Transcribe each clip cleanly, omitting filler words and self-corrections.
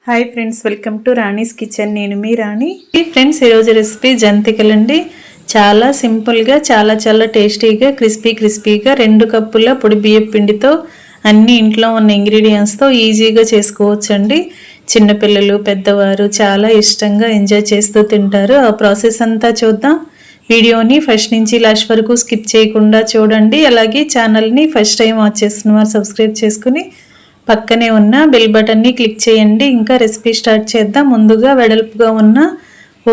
Hi friends, welcome to Rani's kitchen. నేను మీ రాణి. Friends, ఈరోజు recipe జంతికలండి. చాలా సింపుల్గా చాలా టేస్టీగా క్రిస్పీగా 2 కప్పుల పొడి బియ్యం పిండితో అన్ని ఇంట్లో ఉన్న ఇంగ్రీడియంట్స్తో ఈజీగా చేసుకోవచ్చండి. చిన్నపిల్లలు పెద్దవారు చాలా ఇష్టంగా ఎంజాయ్ చేస్తూ తింటారు. ఆ ప్రాసెస్ అంతా చూద్దాం. వీడియోని ఫస్ట్ నుంచి లాస్ట్ వరకు స్కిప్ చేయకుండా చూడండి. అలాగే ఛానల్ని ఫస్ట్ టైం వాచ్ చేస్తున్న వారు సబ్స్క్రైబ్ చేసుకుని పక్కనే ఉన్న బెల్ బటన్ని క్లిక్ చేయండి. ఇంకా రెసిపీ స్టార్ట్ చేద్దాం. ముందుగా వెడల్పుగా ఉన్న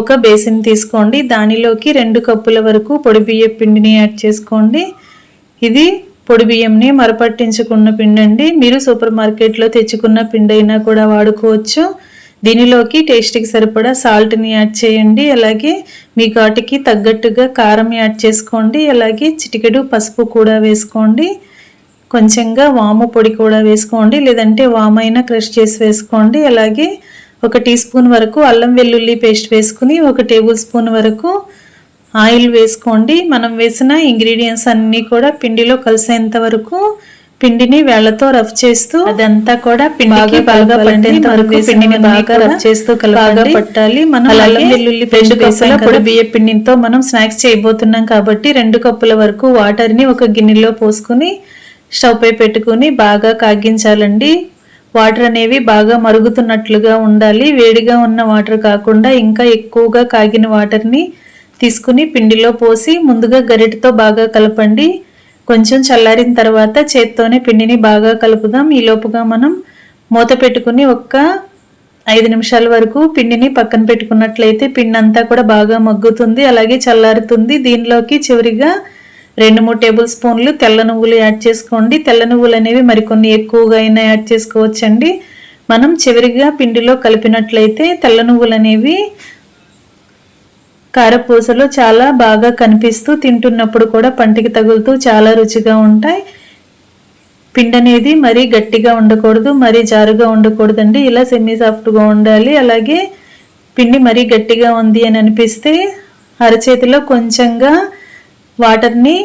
ఒక బేసిన్ తీసుకోండి. దానిలోకి 2 కప్పుల వరకు పొడి బియ్యం పిండిని యాడ్ చేసుకోండి. ఇది పొడి బియ్యంని మరపట్టించుకున్న పిండి అండి. మీరు సూపర్ మార్కెట్లో తెచ్చుకున్న పిండి అయినా కూడా వాడుకోవచ్చు. దీనిలోకి టేస్ట్కి సరిపడా సాల్ట్ని యాడ్ చేయండి. అలాగే మీ ఘాటుకి తగ్గట్టుగా కారం యాడ్ చేసుకోండి. అలాగే చిటికెడు పసుపు కూడా వేసుకోండి. కొంచెంగా వాము పొడి కూడా వేసుకోండి, లేదంటే వామైనా క్రష్ చేసి వేసుకోండి. అలాగే 1 టీ స్పూన్ వరకు అల్లం వెల్లుల్లి పేస్ట్ వేసుకుని 1 టేబుల్ స్పూన్ వరకు ఆయిల్ వేసుకోండి. మనం వేసిన ఇంగ్రీడియంట్స్ అన్నీ కూడా పిండిలో కలిసేంత వరకు పిండిని వేళ్లతో రఫ్ చేస్తూ అదంతా కూడా పిండికి బాగా పట్టేంత వరకు పిండిని బాగా రఫ్ చేస్తూ బాగా పట్టాలి. మనం అల్లం వెల్లుల్లి పేస్ట్ వేసిన పొడి బియ్యం పిండితో మనం స్నాక్స్ చేయబోతున్నాం కాబట్టి 2 కప్పుల వరకు వాటర్ని ఒక గిన్నెలో పోసుకుని స్టవ్ పై పెట్టుకుని బాగా కాగించాలండి. వాటర్ అనేవి బాగా మరుగుతున్నట్లుగా ఉండాలి. వేడిగా ఉన్న వాటర్ కాకుండా ఇంకా ఎక్కువగా కాగిన వాటర్ని తీసుకుని పిండిలో పోసి ముందుగా గరిటెతో బాగా కలపండి. కొంచెం చల్లారిన తర్వాత చేత్తోనే పిండిని బాగా కలుపుదాం. ఈలోపుగా మనం మూత పెట్టుకుని 5 నిమిషాల వరకు పిండిని పక్కన పెట్టుకున్నట్లయితే పిండి అంతా కూడా బాగా మగ్గుతుంది, అలాగే చల్లారుతుంది. దీనిలోకి చివరిగా 2-3 టేబుల్ స్పూన్లు తెల్ల నువ్వులు యాడ్ చేసుకోండి. తెల్ల నువ్వులు అనేవి మరికొన్ని ఎక్కువగా అయినా యాడ్ చేసుకోవచ్చండి. మనం చివరిగా పిండిలో కలిపినట్లయితే తెల్ల నువ్వులు అనేవి కారపూసలో చాలా బాగా కనిపిస్తూ తింటున్నప్పుడు కూడా పంటికి తగులుతూ చాలా రుచిగా ఉంటాయి. పిండి అనేది మరీ గట్టిగా ఉండకూడదు, మరీ జారుగా ఉండకూడదండి. ఇలా సెమీ సాఫ్ట్గా ఉండాలి. అలాగే పిండి మరీ గట్టిగా ఉంది అని అనిపిస్తే అరచేతిలో కొంచెంగా వాటర్ని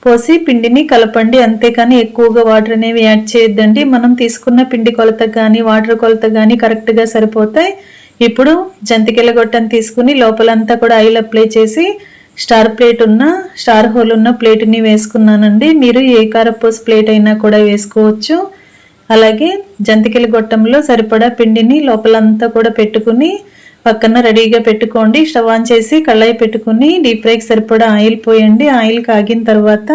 పోసి పిండిని కలపండి. అంతేకాని ఎక్కువగా వాటర్ అనేవి యాడ్ చేయొద్దండి. మనం తీసుకున్న పిండి కొలత కానీ వాటర్ కొలత కానీ కరెక్ట్గా సరిపోతాయి. ఇప్పుడు జంతికల గొట్టం తీసుకుని లోపలంతా కూడా ఆయిల్ అప్లై చేసి స్టార్ హోల్ ఉన్న ప్లేట్ని వేసుకున్నానండి. మీరు ఏ కారపూస ప్లేట్ అయినా కూడా వేసుకోవచ్చు. అలాగే జంతికల గొట్టంలో సరిపడా పిండిని లోపలంతా కూడా పెట్టుకుని పక్కన రెడీగా పెట్టుకోండి. స్టవ్ ఆన్ చేసి కళాయి పెట్టుకుని డీప్ ఫ్రైకి సరిపడా ఆయిల్ పోయండి. ఆయిల్ కాగిన తర్వాత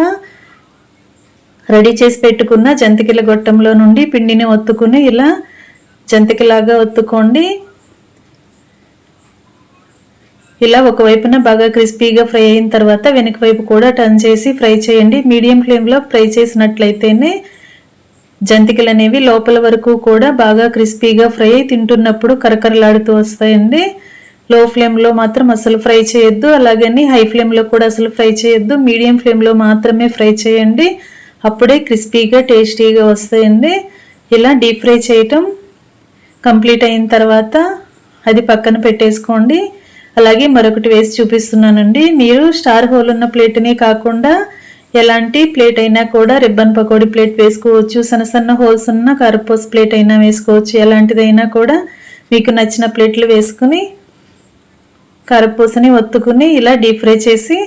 రెడీ చేసి పెట్టుకున్న జంతికల గొట్టంలో నుండి పిండిని ఒత్తుకుని ఇలా జంతికలాగా ఒత్తుకోండి. ఇలా ఒకవైపున బాగా క్రిస్పీగా ఫ్రై అయిన తర్వాత వెనక వైపు కూడా టర్న్ చేసి ఫ్రై చేయండి. మీడియం ఫ్లేమ్లో ఫ్రై చేసినట్లయితేనే జంతికలు అనేవి లోపల వరకు కూడా బాగా క్రిస్పీగా ఫ్రై తింటున్నప్పుడు కరకరలాడుతూ వస్తాయండి. లో ఫ్లేమ్లో మాత్రం అసలు ఫ్రై చేయొద్దు, అలాగని హై ఫ్లేమ్లో కూడా అసలు ఫ్రై చేయొద్దు. మీడియం ఫ్లేమ్లో మాత్రమే ఫ్రై చేయండి. అప్పుడే క్రిస్పీగా టేస్టీగా వస్తాయండి. ఇలా డీప్ ఫ్రై చేయటం కంప్లీట్ అయిన తర్వాత అది పక్కన పెట్టేసుకోండి. అలాగే మరొకటి వేసి చూపిస్తున్నానండి. మీరు స్టార్ హోల్ ఉన్న ప్లేట్ని కాకుండా ఎలాంటి ప్లేట్ అయినా కూడా రిబ్బన్ పకోడీ ప్లేట్ వేసుకోవచ్చు. సన్న హోల్స్ ఉన్న కారపూస ప్లేట్ అయినా వేసుకోవచ్చు. ఎలాంటిదైనా కూడా మీకు నచ్చిన ప్లేట్లు వేసుకుని కారపూసని ఒత్తుకుని ఇలా డీప్ ఫ్రై చేసి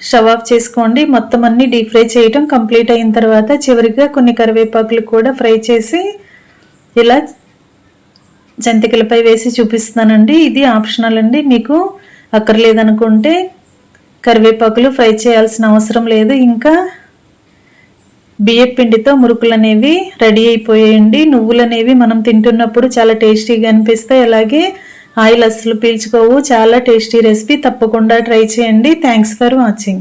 స్టవ్ ఆఫ్ చేసుకోండి. మొత్తం అన్ని డీప్ ఫ్రై చేయటం కంప్లీట్ అయిన తర్వాత చివరిగా కొన్ని కరివేపాకులు కూడా ఫ్రై చేసి ఇలా జంతికలపై వేసి చూపిస్తున్నానండి. ఇది ఆప్షనల్ అండి. మీకు అక్కర్లేదనుకుంటే కరివేపాకులు ఫ్రై చేయాల్సిన అవసరం లేదు. ఇంకా బియ్యం పిండితో మురుకులు అనేవి రెడీ అయిపోయాయండి. నువ్వులు అనేవి మనం తింటున్నప్పుడు చాలా టేస్టీగా అనిపిస్తాయి. అలాగే ఆయిల్ అస్సలు పీల్చుకోవు. చాలా టేస్టీ రెసిపీ, తప్పకుండా ట్రై చేయండి. Thanks for watching.